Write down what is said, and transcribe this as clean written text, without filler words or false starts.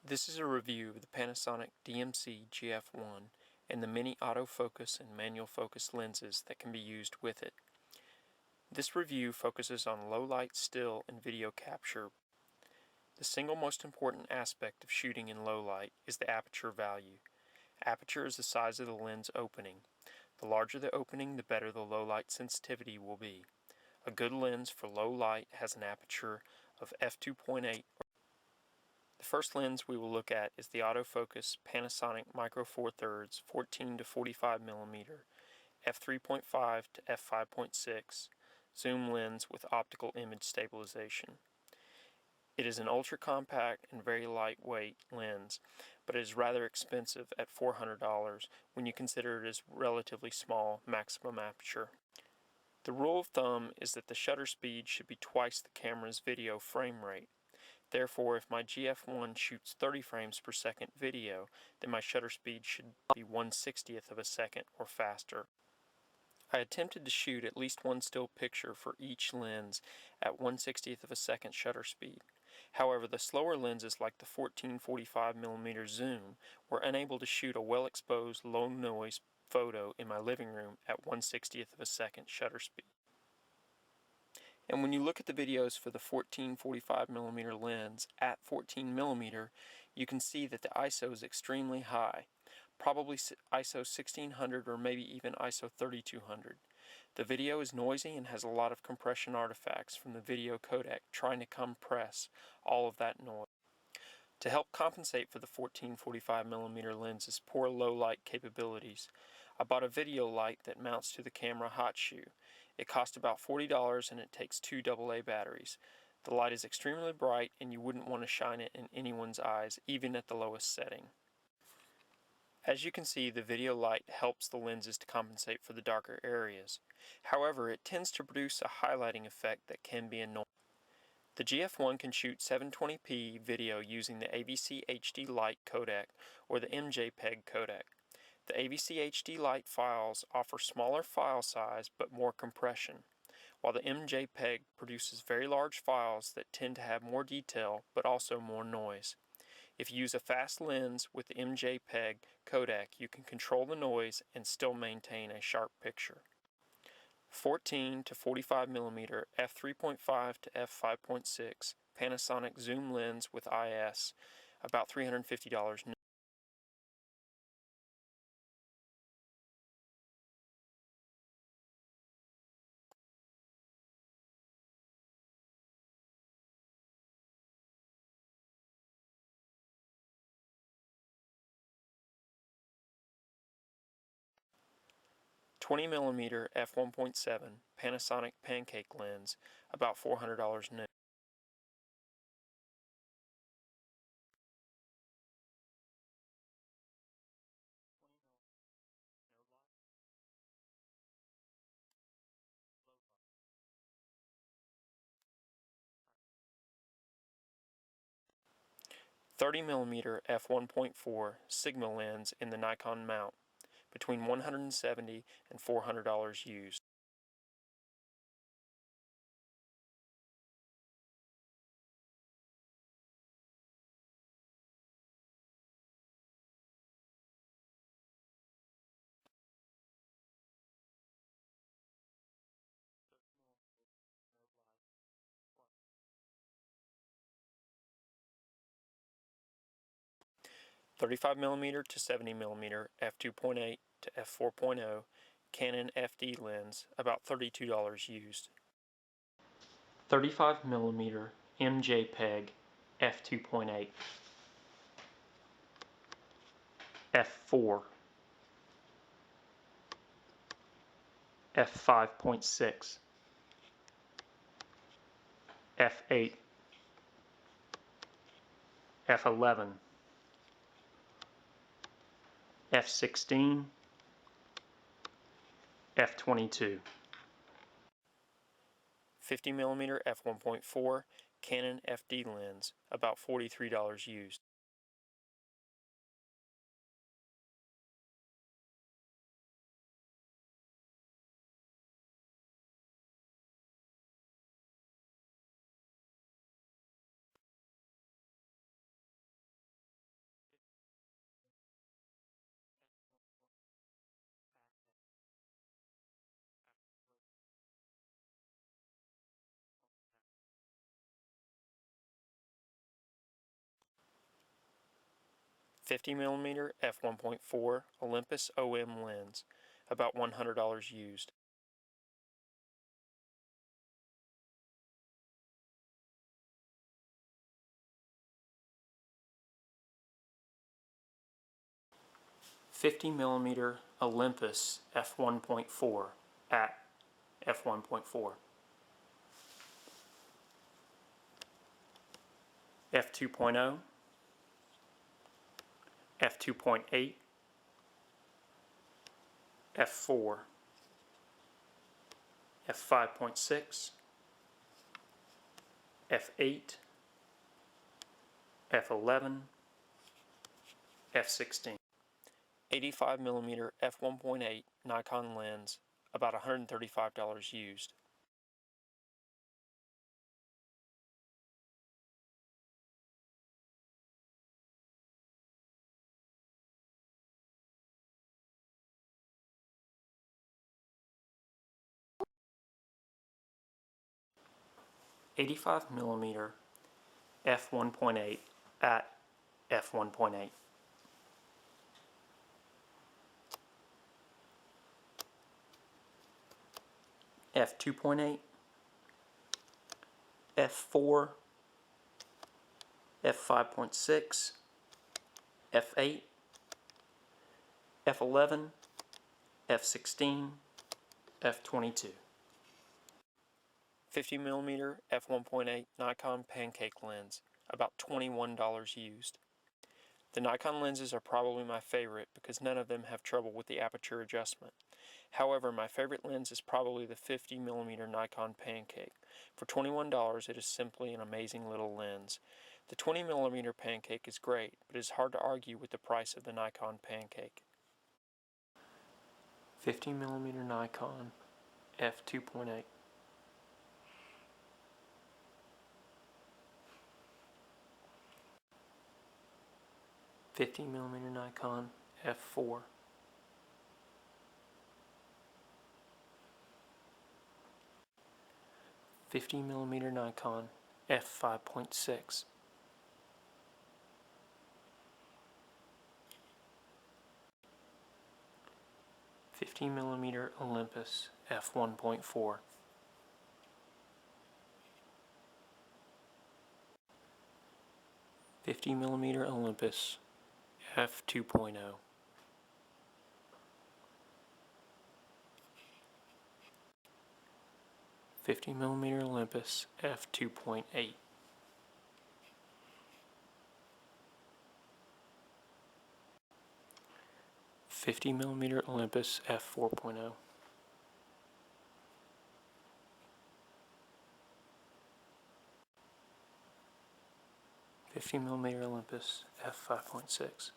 This is a review of the Panasonic DMC GF1 and the many autofocus and manual focus lenses that can be used with it. This review focuses on low light still and video capture. The single most important aspect of shooting in low light is the aperture value. Aperture is the size of the lens opening. The larger the opening, the better the low light sensitivity will be. A good lens for low light has an aperture of f2.8. The first lens we will look at is the autofocus Panasonic Micro Four Thirds 14 to 45 mm f3.5 to f5.6 zoom lens with optical image stabilization. It is an ultra compact and very lightweight lens, but it is rather expensive at $400 when you consider it as relatively small maximum aperture. The rule of thumb is that the shutter speed should be twice the camera's video frame rate. Therefore, if my GF1 shoots 30 frames per second video, then my shutter speed should be 1/60th of a second or faster. I attempted to shoot at least one still picture for each lens at 1/60th of a second shutter speed. However, the slower lenses like the 14-45mm zoom were unable to shoot a well-exposed, low-noise photo in my living room at 1/60th of a second shutter speed. And when you look at the videos for the 14-45mm lens at 14mm, you can see that the ISO is extremely high, probably ISO 1600 or maybe even ISO 3200. The video is noisy and has a lot of compression artifacts from the video codec trying to compress all of that noise. To help compensate for the 14-45mm lens's poor low light capabilities, I bought a video light that mounts to the camera hot shoe. It cost about $40 and it takes 2 AA batteries. The light is extremely bright and you wouldn't want to shine it in anyone's eyes, even at the lowest setting. As you can see, the video light helps the lenses to compensate for the darker areas. However, it tends to produce a highlighting effect that can be annoying. The GF1 can shoot 720p video using the AVC-HD light codec or the M-JPEG codec. The AVC-HD light files offer smaller file size but more compression, while the M-JPEG produces very large files that tend to have more detail but also more noise. If you use a fast lens with the M-JPEG codec, you can control the noise and still maintain a sharp picture. 14 to 45mm f3.5 to f5.6 Panasonic zoom lens with IS, about $350 new. $20mm f1.7 Panasonic pancake lens, about $400 new. $30mm f1.4 Sigma lens in the Nikon Mount, between $170 and $400 used. $35mm to 70mm f2.8 to f4.0 Canon FD lens, about $32 used. 35mm MJPEG f2.8 f4 f5.6 f8 f11 f16 f22 50mm f1.4 Canon FD lens, about $43 used. 50mm f1.4 Olympus OM lens, about $100 used. $50mm Olympus f1.4 at f1.4. F2.0, F2.8, F4, F5.6, F8, F11, F16. 85mm f1.8 Nikon lens, about $135 used. $85mm f1.8 at f1.8. F2.8, F4, F5.6, F8, F11, F16, F22. 50mm f1.8 Nikon pancake lens, about $21 used. The Nikon lenses are probably my favorite because none of them have trouble with the aperture adjustment. However, my favorite lens is probably the 50mm Nikon pancake. For $21, it is simply an amazing little lens. The 20mm pancake is great, but it is hard to argue with the price of the Nikon pancake. 50mm Nikon f2.8. $50mm Nikon f4. $50mm Nikon f5.6. $50mm Olympus f1.4. $50mm Olympus f2.0. $50mm Olympus f2.8. $50mm Olympus f4.0. $50mm Olympus f5.6.